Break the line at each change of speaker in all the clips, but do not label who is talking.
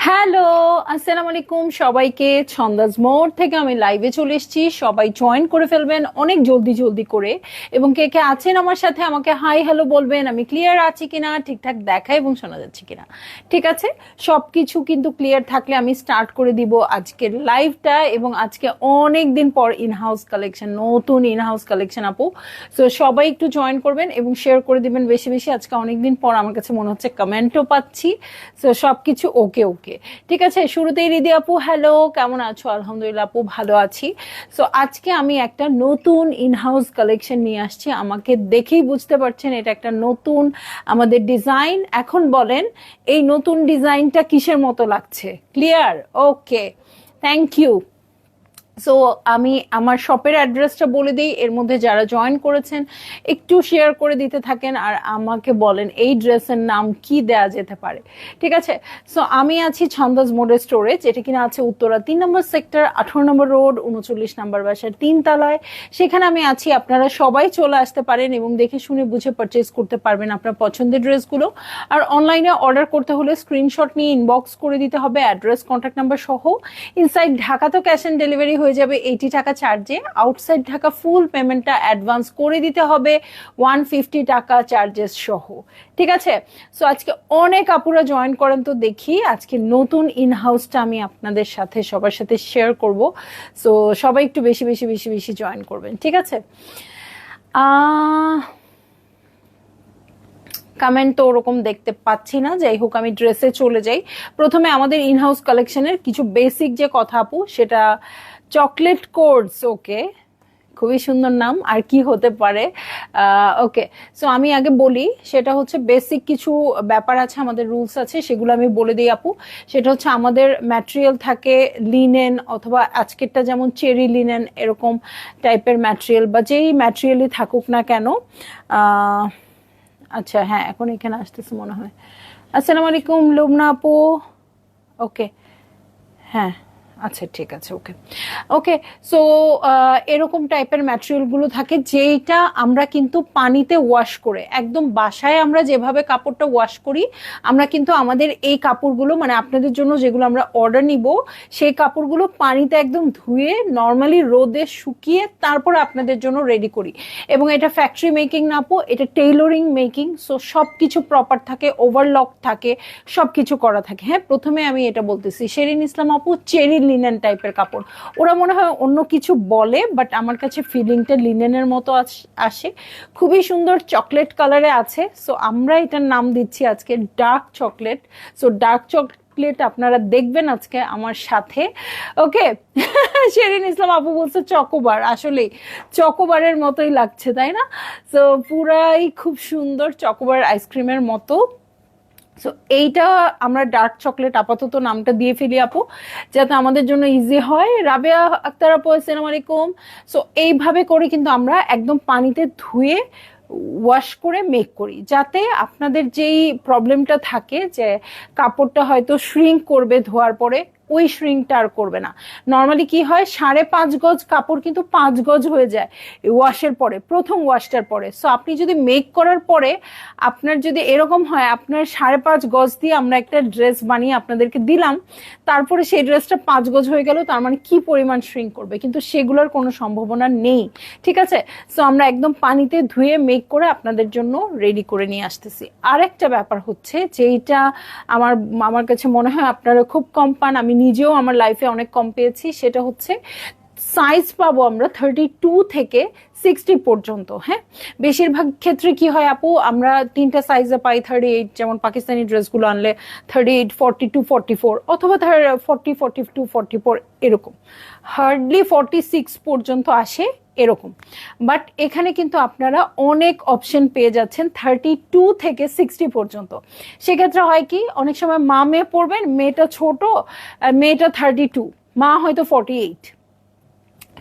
Hello, আসসালামু আলাইকুম সবাইকে। ছন্দাজ মোড় থেকে আমি লাইভে চলে এসেছি। সবাই জয়েন করে ফেলবেন অনেক জলদি জলদি করে, এবং কে কে আছেন আমার সাথে আমাকে হাই হ্যালো বলবেন। আমি ক্লিয়ার আছি কিনা, ঠিকঠাক দেখা এবং শোনা যাচ্ছে কিনা। ঠিক আছে, সবকিছু কিন্তু ক্লিয়ার থাকলে আমি স্টার্ট করে দিব আজকের লাইভটা। এবং আজকে অনেক দিন পর ইনহাউস কালেকশন, নতুন ইনহাউস কালেকশন আপু। সো সবাই একটু জয়েন করবেন এবং শেয়ার করে দিবেন বেশি বেশি। আজকে অনেকদিন পর আমার কাছে মনে হচ্ছে কমেন্টও পাচ্ছি। সো সবকিছু ওকে ওকে, ঠিক আছে। শুরুতেই রিদি আপু হ্যালো, কেমন আছো? আলহামদুলিল্লাহ আপু, ভালো আছি। সো আজকে আমি একটা নতুন ইনহাউস কালেকশন নিয়ে আসছি। আমাকে দেখেই বুঝতে পারছেন এটা একটা নতুন আমাদের ডিজাইন। এখন বলেন এই নতুন ডিজাইনটা কিসের মতো লাগছে? Clear? Okay, thank you. So আমি আমার শপের অ্যাড্রেসটা বলে দিই, এর মধ্যে যারা জয়েন করেছেন একটু শেয়ার করে দিতে থাকেন আর আমাকে বলেন এই ড্রেসের নাম কি দেয়া যেতে পারে। ঠিক আছে, সো আমি আছি ছন্দাজ মোড়ে স্টোরেজ, এটা কিনা আছে উত্তরা 3 নম্বর সেক্টর, 18 নম্বর রোড, 39 নম্বর বাসার 3 তলায়। সেখানে আমি আছি। আপনারা সবাই চলে আসতে পারেন এবং দেখে শুনে বুঝে পারচেজ করতে পারবেন আপনার পছন্দের ড্রেসগুলো। আর অনলাইনে অর্ডার করতে হলে স্ক্রিনশট নিয়ে ইনবক্স করে দিতে হবে অ্যাড্রেস কন্ট্যাক্ট নাম্বার সহ। ইনসাইড ঢাকা তো ক্যাশ অন ডেলিভারি হয়ে যাবে 80 টাকা চার্জে। আউটসাইড ঢাকা ফুল পেমেন্টটা অ্যাডভান্স করে দিতে হবে 150 টাকা চার্জেস সহ। ঠিক আছে, সো আজকে অনেক আপুরা জয়েন করেন, তো দেখি আজকে নতুন ইনহাউসটা আমি আপনাদের সাথে সবার সাথে শেয়ার করব। সো সবাই একটু বেশি বেশি বেশি বেশি জয়েন করবেন, ঠিক আছে। কমেন্ট তো ওরকম দেখতে পাচ্ছি না, যাই হোক আমি ড্রেসে চলে যাই। প্রথমে আমাদের ইনহাউস কালেকশনের কিছু বেসিক যে কথা আপু, সেটা চকলেট কোর্স। ওকে, খুবই সুন্দর নাম, আর কি হতে পারে। ওকে, সো আমি আগে বলি, সেটা হচ্ছে বেসিক কিছু ব্যাপার আছে, আমাদের রুলস আছে, সেগুলো আমি বলে দিই আপু। সেটা হচ্ছে আমাদের ম্যাটেরিয়াল থাকে লিনেন, অথবা আজকেরটা যেমন চেরি লিনেন, এরকম টাইপের ম্যাটেরিয়াল, বা যেই ম্যাটেরিয়ালই থাকুক না কেন। আচ্ছা হ্যাঁ, এখন এখানে আসতেছে মনে হয়। আসসালামু আলাইকুম লুবনা আপু। ওকে, হ্যাঁ, আচ্ছা ঠিক আছে। ওকে ওকে, সো এরকম টাইপের ম্যাটেরিয়ালগুলো থাকে, যেটা আমরা কিন্তু পানিতে ওয়াশ করে, একদম বাসায় আমরা যেভাবে কাপড়টা ওয়াশ করি, আমরা কিন্তু আমাদের এই কাপড়গুলো, মানে আপনাদের জন্য যেগুলো আমরা অর্ডার নিব, সেই কাপড়গুলো পানিতে একদম ধুয়ে নর্মালি রোদে শুকিয়ে তারপর আপনাদের জন্য রেডি করি। এবং এটা ফ্যাক্টরি মেকিং না আপু, এটা টেইলরিং মেকিং। সো সব কিছু প্রপার থাকে, ওভারলক থাকে, সব কিছু করা থাকে। হ্যাঁ, প্রথমে আমি এটা বলতেছি, শেরিন ইসলাম আপু চেরি লিনেন টাইপের কাপড়। ওরা মনে হয় অন্য কিছু বলে, বাট আমার কাছে ফিলিংটা লিনেনের মতো আসে। খুবই সুন্দর চকলেট কালারে আছে। সো আমরা এটার নাম দিচ্ছি আজকে dark chocolate. So dark chocolate আপনারা দেখবেন আজকে আমার সাথে। ওকে, শেরিন ইসলাম আপু বলছে চকোবার, আসলে চকোবারের মতোই লাগছে তাই না? সো পুরাই খুব সুন্দর চকোবার আইসক্রিমের মতো। সো এইটা আমরা ডার্ক চকলেট আপাতত নামটা দিয়ে ফেলি আপু, যাতে আমাদের জন্য ইজি হয়। রাবেয়া আক্তার আপু আসসালামু আলাইকুম। সো এইভাবে করে কিন্তু আমরা একদম পানিতে ধুয়ে ওয়াশ করে মেক করি, যাতে আপনাদের যেই প্রবলেমটা থাকে যে কাপড়টা হয়তো শ্রিঙ্ক করবে ধোয়ার পরে, ওই শ্রিঙ্কটা আর করবে না। নর্মালি কি হয়, 5.5 গজ কাপড় কিন্তু 5 গজ হয়ে যায় ওয়াশের পরে, প্রথম ওয়াশটার পরে। সো আপনি যদি মেক করার পরে আপনার যদি এরকম হয়, আপনার 5.5 গজ দিয়ে আমরা একটা ড্রেস বানিয়ে আপনাদেরকে দিলাম, তারপরে সেই ড্রেসটা 5 গজ হয়ে গেল, তার মানে কি পরিমাণ শ্রিঙ্ক করবে, কিন্তু সেগুলোর কোনো সম্ভাবনা নেই। ঠিক আছে, সো আমরা একদম পানিতে ধুয়ে মেক করে আপনাদের জন্য রেডি করে নিয়ে আসতেছি। আরেকটা ব্যাপার হচ্ছে, যেটা আমার আমার কাছে মনে হয় আপনারা খুব কম পান, আমি নিজেও আমার লাইফে অনেক কম পেয়েছি, সেটা হচ্ছে সাইজ পাবো আমরা 32 থেকে 60 পর্যন্ত। হ্যাঁ, বেশিরভাগ ক্ষেত্রে কি হয় আপু, আমরা 3টা সাইজে পাই 38, যেমন পাকিস্তানি ড্রেসগুলো আনলে 38, 42, 44, অথবা 40, 42, 44 এরকম। হার্ডলি 46 পর্যন্ত আসে এরকম। বাট এখানে কিন্তু আপনারা অনেক অপশন পেয়ে যাচ্ছেন 32 থেকে 60 পর্যন্ত। সেক্ষেত্রে হয় কি, অনেক সময় মা মেয়ে পড়বেন, মেয়েটা ছোট, মেয়েটা 32, মা হয়তো 48।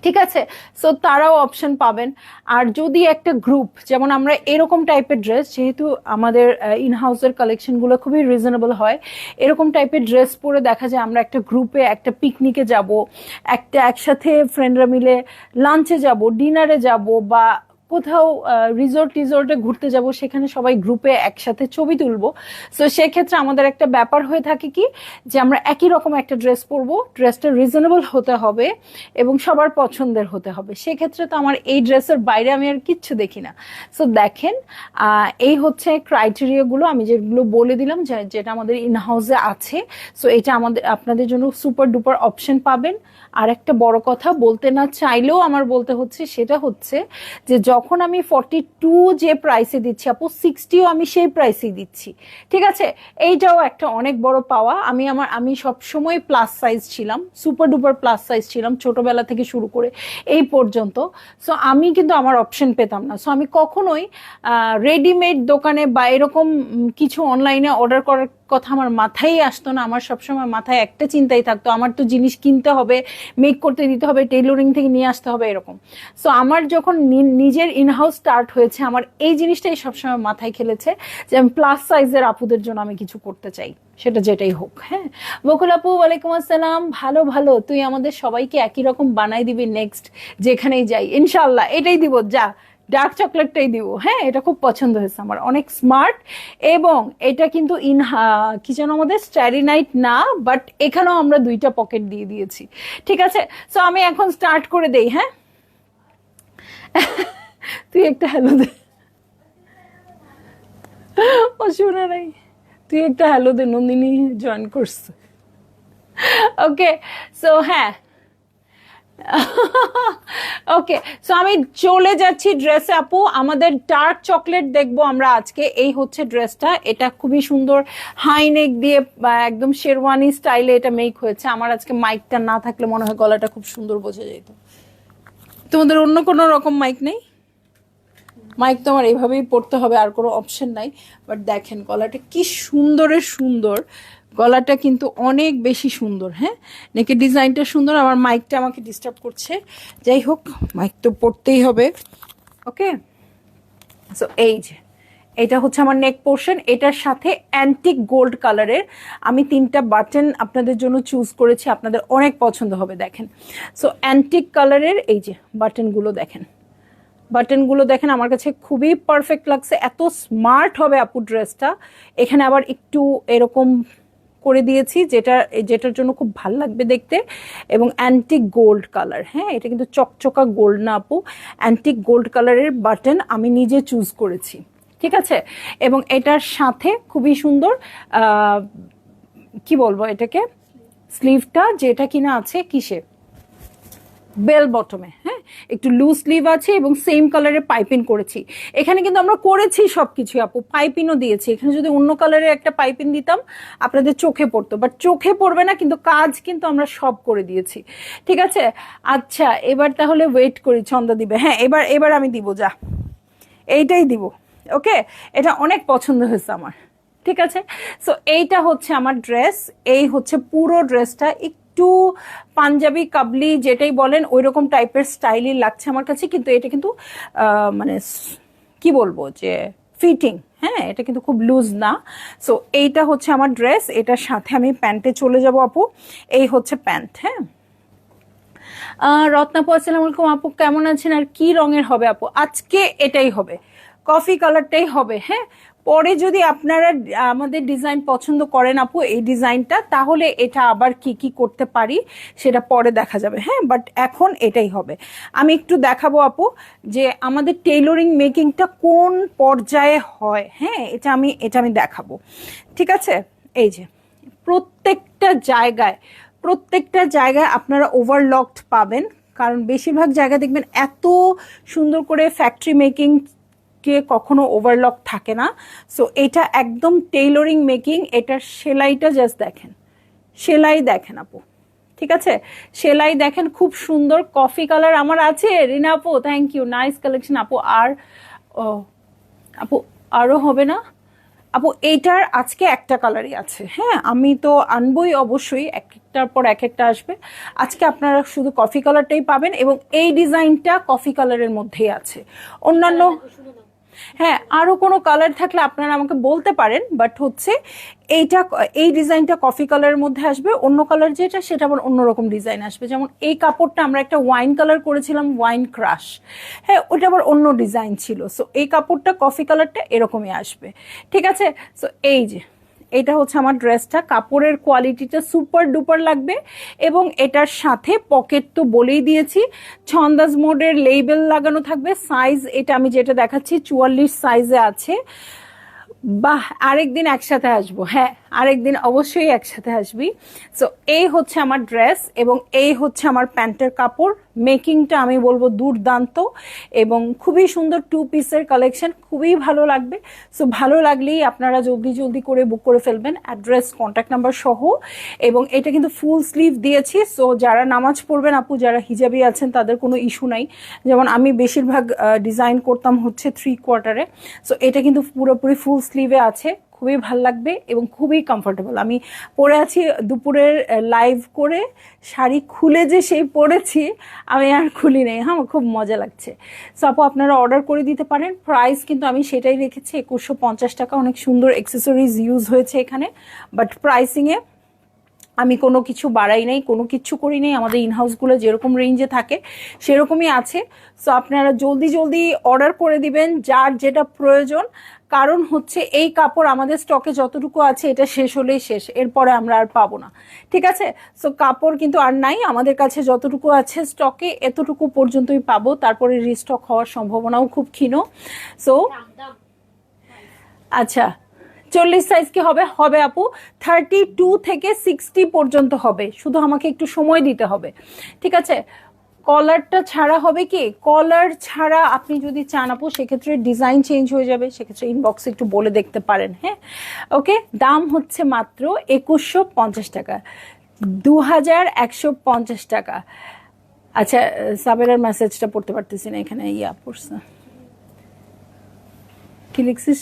ঠিক আছে, সো তারাও অপশন পাবেন। আর যদি একটা গ্রুপ, যেমন আমরা এরকম টাইপের ড্রেস, যেহেতু আমাদের ইনহাউসের কালেকশনগুলো খুবই রিজনেবল হয়, এরকম টাইপের ড্রেস পরে দেখা যায় আমরা একটা গ্রুপে একটা পিকনিকে যাব, একটা একসাথে ফ্রেন্ডরা মিলে লাঞ্চে যাব, ডিনারে যাব, বা কোথাও রিসোর্টে ঘুরতে যাব, সেখানে সবাই গ্রুপে একসাথে ছবি তুলবো। সো সেক্ষেত্রে আমাদের একটা ব্যাপার হয়ে থাকে কি, যে আমরা একই রকম একটা ড্রেস পরবো, ড্রেসটা রিজনেবল হতে হবে এবং সবার পছন্দের হতে হবে। সেক্ষেত্রে তো আমার এই ড্রেসের বাইরে আমি আর কিচ্ছু দেখি না। সো দেখেন, এই হচ্ছে ক্রাইটেরিয়াগুলো আমি যেগুলো বলে দিলাম, যেটা আমাদের ইন হাউসে আছে। সো এটা আপনাদের জন্য সুপার ডুপার অপশন পাবেন। আর একটা বড় কথা বলতে না চাইলেও আমার বলতে হচ্ছে, সেটা হচ্ছে যে যখন আমি 42 যে প্রাইসে দিচ্ছি আপু, 60ও আমি সেই প্রাইসেই দিচ্ছি। ঠিক আছে, এইটাও একটা অনেক বড় পাওয়া। আমি সবসময় প্লাস সাইজ ছিলাম, সুপার ডুপার প্লাস সাইজ ছিলাম ছোটবেলা থেকে শুরু করে এই পর্যন্ত। সো আমি কিন্তু আমার অপশন পেতাম না। সো আমি কখনোই রেডিমেড দোকানে বা এরকম কিছু অনলাইনে অর্ডার করার কথা আমার মাথায় আসতো না। আমার সবসময় মাথায় একটা চিন্তাই থাকতো, আমার তো জিনিস কিনতে হবে, মেক করতে দিতে হবে, টেইলরিং থেকে নিয়ে আসতে হবে, এরকম। সো আমার যখন নিজের ইনহাউস স্টার্ট হয়েছে, আমার এই জিনিসটাই সবসময় মাথায় খেলেছে যে আমি প্লাস সাইজের আপুদের জন্য আমি কিছু করতে চাই, সেটা যেটাই হোক। হ্যাঁ, বকুল আপু ওয়ালাইকুম আসসালাম। ভালো ভালো, তুই আমাদের সবাইকে একই রকম বানাই দিবি নেক্সট যেখানেই যাই, ইনশাল্লাহ এটাই দিব, যা ডার্ক চকলেটটাই দিব। হ্যাঁ, এটা খুব পছন্দ হয়েছে আমার, অনেক স্মার্ট। এবং এটা কিন্তু কি যেন আমাদের স্ট্যারিনাইট না, বাট এখানেও আমরা 2টা পকেট দিয়ে দিয়েছি। ঠিক আছে, সো আমি এখন স্টার্ট করে দেই। হ্যাঁ, তুই একটা হ্যালো দে, ও শুনে নাই, তুই একটা হ্যালো দে, নন্দিনী জয়েন করছে। ওকে, সো হ্যাঁ, ওকে, সো আমি চলে যাচ্ছি ড্রেসে আপু। আমাদের ডার্ক চকলেট দেখবো আমরা আজকে। এই হচ্ছে ড্রেসটা, এটা খুবই সুন্দর হাই নেক দিয়ে একদম শেরওয়ানি স্টাইলে এটা মেক হয়েছে। আমার আজকে মাইকটা না থাকলে মনে হয় গলাটা খুব সুন্দর বোঝা যেত। তোমাদের অন্য কোনো রকম মাইক নেই? মাইক তো আমার এইভাবেই পড়তে হবে, আর কোনো অপশন নাই। বাট দেখেন গলাটা কি সুন্দরের সুন্দর, গলাটা কিন্তু অনেক বেশি সুন্দর। হ্যাঁ, নেকের ডিজাইনটা সুন্দর। আমার মাইকটা আমাকে ডিস্টার্ব করছে, যাই হোক মাইক তো পড়তেই হবে। ওকে, সো এই যে এটা হচ্ছে আমার নেক পোর্শন, এটার সাথে অ্যান্টিক গোল্ড কালারের আমি 3টা বাটন আপনাদের জন্য চুজ করেছি, আপনাদের অনেক পছন্দ হবে। দেখেন, সো অ্যান্টিক কালারের এই যে বাটনগুলো দেখেন, বাটনগুলো দেখেন, আমার কাছে খুবই পারফেক্ট লাগছে। এত স্মার্ট হবে আপু ড্রেসটা। এখানে আবার একটু এরকম করে দিয়েছি, যেটার জন্য খুব ভাল লাগবে দেখতে। এবং অ্যান্টিক গোল্ড কালার, হ্যাঁ এটা কিন্তু চকচকা গোল্ড না আপু, অ্যান্টিক গোল্ড কালারের বাটন আমি নিজে চুজ করেছি। ঠিক আছে, এবং এটার সাথে খুবই সুন্দর কি বলবো এটাকে, স্লিভটা যেটা কিনা আছে কিসে, বেল বটমে। হ্যাঁ, একটু লুজ স্লিভ আছে এবং সেম কালারের পাইপিং করেছি। এখানে কিন্তু আমরা করেছি সবকিছু আপু, পাইপিংও দিয়েছি। এখানে যদি অন্য কালারের একটা পাইপিং দিতাম আপনাদের চোখে পড়তো, বাট চোখে পড়বে না, কিন্তু কাজ কিন্তু আমরা সব করে দিয়েছি। ঠিক আছে, আচ্ছা এবার তাহলে ওয়েট করি ছন্দা দিবে। হ্যাঁ, এবার আমি দিব, যা এইটাই দিব। ওকে, এটা অনেক পছন্দ হয়েছে আমার। ঠিক আছে, সো এইটা হচ্ছে আমার ড্রেস। এই হচ্ছে পুরো ড্রেসটা, একটু পাঞ্জাবি কাবলি যেটাই বলেন ওই রকম টাইপের স্টাইলই লাগছে আমার কাছে। কিন্তু এটা কিন্তু মানে কি বলবো যে ফিটিং, হ্যাঁ এটা কিন্তু খুব লুজ না। সো এইটা হচ্ছে আমার ড্রেস, এটার সাথে আমি প্যান্টে চলে যাব আপু। এই হচ্ছে প্যান্ট। হ্যাঁ, রত্নাপু আসসালামু আলাইকুম আপু, কেমন আছেন? আর কি রঙের হবে আপু? আজকে এটাই হবে, কফি কালারটাই হবে। হ্যাঁ, পরে যদি আপনারা আমাদের ডিজাইন পছন্দ করেন আপু এই ডিজাইনটা, তাহলে এটা আবার কি কি করতে পারি সেটা পরে দেখা যাবে। হ্যাঁ, বাট এখন এটাই হবে। আমি একটু দেখাবো আপু যে আমাদের টেইলরিং মেকিংটা কোন পর্যায়ে হয়। হ্যাঁ, এটা আমি দেখাবো। ঠিক আছে, এই যে প্রত্যেকটা জায়গায় আপনারা ওভারলকড পাবেন, কারণ বেশিরভাগ জায়গায় দেখবেন এত সুন্দর করে ফ্যাক্টরি মেকিং কে কখনো ওভারলক থাকে না। সো এটা একদম টেইলরিং মেকিং। এটার সেলাইটা জাস্ট দেখেন, সেলাই দেখেন আপু। ঠিক আছে, সেলাই দেখেন, খুব সুন্দর কফি কালার আমার আছে। রিনা আপু থ্যাংক ইউ, নাইস কালেকশন আপু। আর ও আপু আরো হবে না আপু, এইটার আজকে একটা কালারই আছে। হ্যাঁ, আমি তো আনবই অবশ্যই, এক একটার পর এক একটা আসবে। আজকে আপনারা শুধু কফি কালারটাই পাবেন, এবং এই ডিজাইনটা কফি কালারের মধ্যেই আছে। অন্যান্য হ্যাঁ, আরো কোনো কালার থাকলে আপনারা আমাকে বলতে পারেন, বাট হচ্ছে এইটা, এই ডিজাইনটা কফি কালারের মধ্যে আসবে, অন্য কালার যেটা সেটা আবার অন্যরকম ডিজাইন আসবে। যেমন এই কাপড়টা আমরা একটা ওয়াইন কালার করেছিলাম, ওয়াইন ক্রাশ, হ্যাঁ ওটা আবার অন্য ডিজাইন ছিল। সো এই কাপড়টা কফি কালারটা এরকমই আসবে, ঠিক আছে। সো এই যে এটা হচ্ছে আমার ড্রেসটা, কাপড়ের কোয়ালিটিটা সুপার ডুপার লাগবে, এবং এটার সাথে পকেট তো বলেই দিয়েছি, ছন্দাজ মোডের লেবেল লাগানো থাকবে। সাইজ এটা আমি যেটা দেখাচ্ছি 44 সাইজে আছে। বাহ, আরেকদিন একসাথে আসবো, হ্যাঁ আরেকদিন অবশ্যই একসাথে আসবি। সো এই হচ্ছে আমার ড্রেস এবং এই হচ্ছে আমার প্যান্টের কাপড়। মেকিংটা আমি বলবো দুর্দান্ত এবং খুবই সুন্দর, 2 পিসের কালেকশন, খুবই ভালো লাগবে। সো ভালো লাগলেই আপনারা জলদি জলদি করে বুক করে ফেলবেন, অ্যাড্রেস কন্ট্যাক্ট নাম্বার সহ। এবং এটা কিন্তু ফুল স্লিভ দিয়েছি, সো যারা নামাজ পড়বেন আপু, যারা হিজাবি আছেন তাদের কোনো ইস্যু নাই। যেমন আমি বেশিরভাগ ডিজাইন করতাম হচ্ছে 3/4-এ, সো এটা কিন্তু পুরোপুরি ফুল স্লিভে আছে, খুবই ভাল লাগবে এবং খুবই কমফোর্টেবল। আমি পরে আছি দুপুরের লাইভ করে, শাড়ি খুলে যে সেই পরেছি, আমি আর খুলি নেই, হ্যাঁ খুব মজা লাগছে। সো আপু আপনারা অর্ডার করে দিতে পারেন। প্রাইস কিন্তু আমি সেটাই রেখেছি 2150 টাকা। অনেক সুন্দর অ্যাক্সেসরিজ ইউজ হয়েছে এখানে, বাট প্রাইসিংয়ে আমি কোনো কিছু বাড়াই নাই, কোনো কিছু করি নাই। আমাদের ইনহাউসগুলো যেরকম রেঞ্জে থাকে সেরকমই আছে। সো আপনারা জলদি জলদি অর্ডার করে দিবেন যার যেটা প্রয়োজন, কারণ হচ্ছে এই কাপড় আমাদের স্টকে যতটুকু আছে এটা শেষ হলেই শেষ, এরপরে আমরা আর পাবো না, ঠিক আছে। সো কাপড় কিন্তু আর নাই আমাদের কাছে, যতটুকু আছে স্টকে এতটুকু পর্যন্তই পাবো, তারপরে রিস্টক হওয়ার সম্ভাবনাও খুব ক্ষীণ। সো আচ্ছা, 40 সাইজ কি হবে? হবে আপু, 32 থেকে 60 পর্যন্ত হবে, শুধু আমাকে একটু সময় দিতে হবে, ঠিক আছে। কলারটা ছাড়া হবে কি, কলার ছাড়া আপনি যদি চান আপু সেক্ষেত্রে ডিজাইন চেঞ্জ হয়ে যাবে, সেক্ষেত্রে ইনবক্সে একটু বলে দেখতে পারেন, হ্যাঁ ওকে। দাম হচ্ছে মাত্র 2150 টাকা, 2150 টাকা। আচ্ছা, সাবেরার মেসেজটা পড়তে পারতেছি না, এখানে ইয়া পড়ছে কি লিখছিস,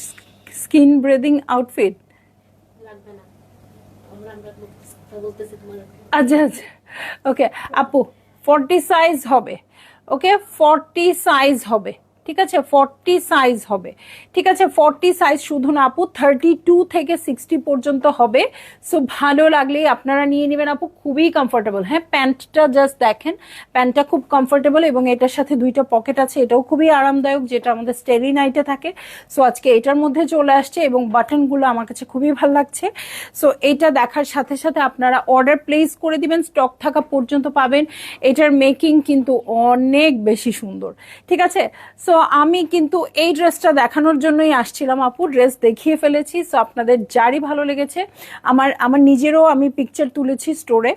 স্কিন ব্রেদিং আউটফিট। আচ্ছা আচ্ছা, ওকে আপু 40 সাইজ হবে, ওকে 40 সাইজ হবে, ঠিক আছে 40 সাইজ হবে, ঠিক আছে 40 সাইজ শুধু না আপু, 32 থেকে 60 পর্যন্ত হবে। সো ভালো লাগলেই আপনারা নিয়ে নেবেন আপু, খুবই কমফোর্টেবল। হ্যাঁ প্যান্টটা জাস্ট দেখেন, প্যান্টটা খুব কমফোর্টেবল এবং এটার সাথে 2টা পকেট আছে, এটাও খুবই আরামদায়ক, যেটা আমাদের স্টেরি নাইটে থাকে। সো আজকে এটার মধ্যে চলে আসছে এবং বাটনগুলো আমার কাছে খুবই ভালো লাগছে। সো এটা দেখার সাথে সাথে আপনারা অর্ডার প্লেস করে দিবেন, স্টক থাকা পর্যন্ত পাবেন। এটার মেকিং কিন্তু অনেক বেশি সুন্দর, ঠিক আছে। সো আমি কিন্তু এই ড্রেসটা দেখানোর জন্যই আসছিলাম আপু, ড্রেস দেখিয়ে ফেলেছি। সো আপনাদের যারই ভালো লেগেছে, আমার নিজেরও আমি পিকচার তুলেছি স্টোরে,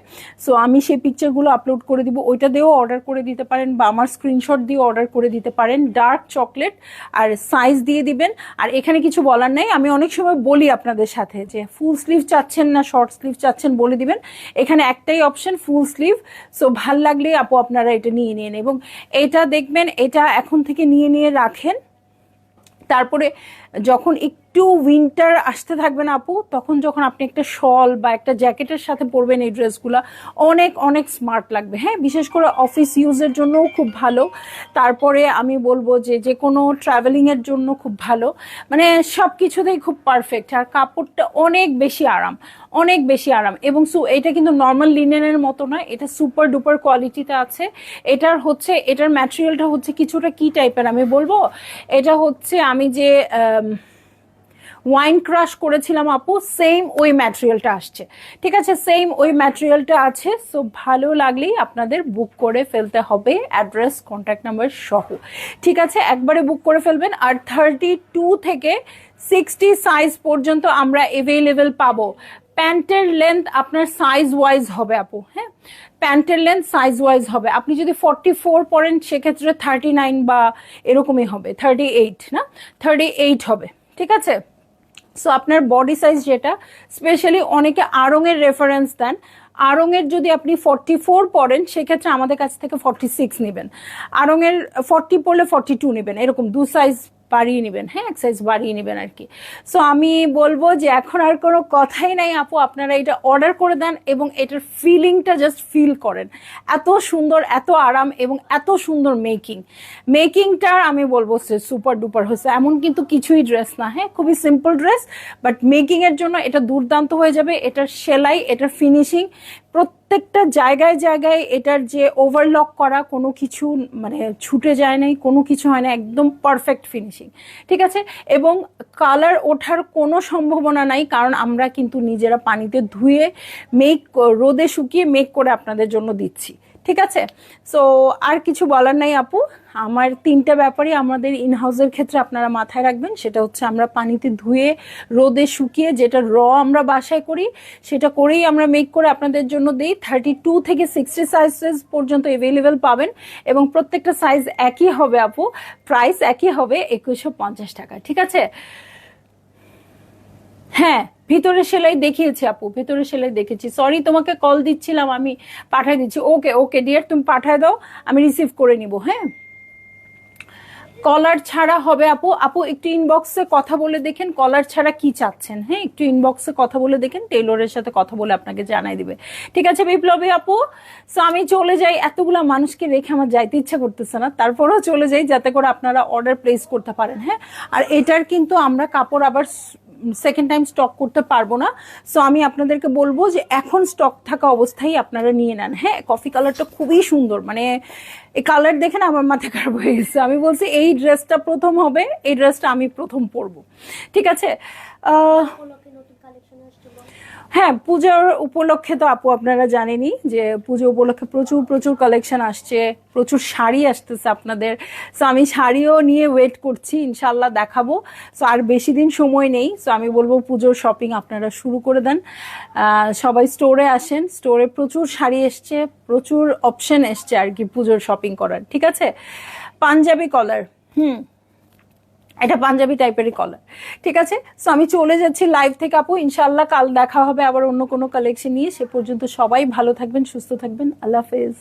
সো আমি সেই পিকচারগুলো আপলোড করে দিব, ওইটা দিয়েও অর্ডার করে দিতে পারেন বা আমার স্ক্রিনশট দিয়ে অর্ডার করে দিতে পারেন। ডার্ক চকলেট আর সাইজ দিয়ে দিবেন। আর এখানে কিছু বলার নেই, আমি অনেক সময় বলি আপনাদের সাথে যে ফুল স্লিভ চাচ্ছেন না শর্ট স্লিভ চাচ্ছেন বলে দিবেন, এখানে একটাই অপশন ফুল স্লিভ। সো ভাল লাগলে আপু আপনারা এটা নিয়ে নিন এবং এটা দেখবেন, এটা এখন থেকে নিয়ে রাখেন, তারপরে যখন একটু উইন্টার আসতে থাকবে না আপু, তখন যখন আপনি একটা শল বা একটা জ্যাকেটের সাথে পরবেন এই ড্রেসগুলো, অনেক অনেক স্মার্ট লাগবে। হ্যাঁ বিশেষ করে অফিস ইউজের জন্যও খুব ভালো, তারপরে আমি বলবো যে যে কোনো ট্রাভেলিংয়ের জন্য খুব ভালো, মানে সব কিছুতেই খুব পারফেক্ট। আর কাপড়টা অনেক বেশি আরাম, অনেক বেশি আরাম। এবং এটা কিন্তু নর্মাল লিনেনের মতো নয়, এটা সুপার ডুপার কোয়ালিটিতে আছে। এটার ম্যাটেরিয়ালটা হচ্ছে কিছুটা কি টাইপের আমি বলবো, এটা হচ্ছে আমি যে ওয়াইন ক্রাশ করেছিলাম আপু, সেম ওই ম্যাটেরিয়ালটা আসছে, ঠিক আছে সেম ওই ম্যাটেরিয়ালটা আছে। সো ভালো লাগলেই আপনাদের বুক করে ফেলতে হবে, অ্যাড্রেস কন্ট্যাক্ট নাম্বার সহ, ঠিক আছে একবারে বুক করে ফেলবেন। আর 32 থেকে 60 সাইজ পর্যন্ত আমরা অ্যাভেলেবেল পাবো। প্যান্টের লেন্থ আপনার সাইজ ওয়াইজ হবে আপু, হ্যাঁ প্যান্টের লেন্থ সাইজ ওয়াইজ হবে। আপনি যদি 44 পরেন সেক্ষেত্রে 39 বা এরকমই হবে, 38 না 38 হবে, ঠিক আছে। সো আপনার বডি সাইজ যেটা, স্পেশালি অনেকে আড়ংয়ের রেফারেন্স দেন, আড়ংয়ের যদি আপনি 44 পরেন সেক্ষেত্রে আমাদের কাছ থেকে 46 নেবেন, আড়ংয়ের 40 পরলে 42 নেবেন, এরকম 2 সাইজ বাড়িয়ে নেবেন, হ্যাঁ এক সাইজ বাড়িয়ে নেবেন আর কি। সো আমি বলবো যে এখন আর কোনো কথাই নাই আপু, আপনারা এটা অর্ডার করে দেন এবং এটার ফিলিংটা জাস্ট ফিল করেন। এত সুন্দর, এত আরাম এবং এত সুন্দর মেকিংটা আমি বলবো সুপার ডুপার হয়েছে। এমন কিন্তু কিছুই ড্রেস না, হ্যাঁ খুবই সিম্পল ড্রেস, বাট মেকিং এর জন্য এটা দুর্দান্ত হয়ে যাবে। এটার সেলাই, এটার ফিনিশিং, প্রত্যেকটা জায়গায় জায়গায় এটার যে ওভারলক করা, কোনো কিছু মানে ছুটে যায় নাই, কোনো কিছু হয় না, একদম পারফেক্ট ফিনিশিং, ঠিক আছে। এবং কালার ওঠার কোনো সম্ভাবনা নাই, কারণ আমরা কিন্তু নিজেরা পানিতে ধুয়ে রোদে শুকিয়ে মেক করে আপনাদের জন্য দিচ্ছি, ঠিক আছে। সো আর কিছু বলার নাই আপু। আমার 3টা ব্যাপারই আমাদের ইনহাউসের ক্ষেত্রে আপনারা মাথায় রাখবেন। সেটা হচ্ছে আমরা পানিতে ধুয়ে রোদে শুকিয়ে যেটা আমরা বাসায় করি সেটা করেই আমরা মেক করে আপনাদের জন্য দিই। 32 থেকে 60 সাইজেস পর্যন্ত অ্যাভেলেবেল পাবেন এবং প্রত্যেকটা সাইজ একই হবে আপু, প্রাইস একই হবে 2150 টাকা, ঠিক আছে। হ্যাঁ ভিতরে সেলাই দেখিয়েছি আপু, ভেতরে সেলাই দেখেছি। সরি তোমাকে কল দিচ্ছিলাম, আমি পাঠাই দিচ্ছি। ওকে ওকে ডিয়ার, তুমি পাঠায় দাও, আমি রিসিভ করে নিব। হ্যাঁ কলার ছাড়া হবে আপু। আপু একটু ইনবক্সে কথা বলে দেখেন কলার ছাড়া কি চাচ্ছেন, হ্যাঁ একটু ইনবক্সে কথা বলে দেখেন, টেলরের সাথে কথা বলে আপনাকে জানাই দিবে, ঠিক আছে বিপ্লবী আপু। সো আমি চলে যাই, এতগুলা মানুষকে রেখে আমার যাইতে ইচ্ছা করতেছে না, তারপরেও চলে যাই যাতে করে আপনারা অর্ডার প্লেস করতে পারেন। হ্যাঁ আর এটার কিন্তু আমরা কাপড় আবার সেকেন্ড টাইম স্টক করতে পারবো না। সো আমি আপনাদেরকে বলবো যে এখন স্টক থাকা অবস্থায় আপনারা নিয়ে নেন। হ্যাঁ কফি কালারটা খুবই সুন্দর, মানে এই কালার দেখে না আমার মাথা খারাপ হয়ে গেছে। আমি বলছি এই ড্রেসটা প্রথম হবে, এই ড্রেসটা আমি প্রথম পরবো, ঠিক আছে। হ্যাঁ পূজার উপলক্ষে তো আপু আপনারা জানেনই যে পুজো উপলক্ষে প্রচুর প্রচুর কালেকশন আসছে, প্রচুর শাড়ি আসতেছে আপনাদের। সো আমি শাড়িও নিয়ে ওয়েট করছি, ইনশাল্লাহ দেখাবো। সো আর বেশি দিন সময় নেই। সো আমি বলবো পুজোর শপিং আপনারা শুরু করে দেন, সবাই স্টোরে আসেন, স্টোরে প্রচুর শাড়ি এসছে, প্রচুর অপশন এসছে আর কি পুজোর শপিং করার, ঠিক আছে। পাঞ্জাবি কলার, এটা পাঞ্জাবি টাইপেরই কলার, ঠিক আছে। সো আমি চলে যাচ্ছি লাইভ থেকে আপু, ইনশাল্লাহ কাল দেখা হবে আবার অন্য কোনো কালেকশন নিয়ে। সে পর্যন্ত সবাই ভালো থাকবেন, সুস্থ থাকবেন, আল্লাহ হাফেজ।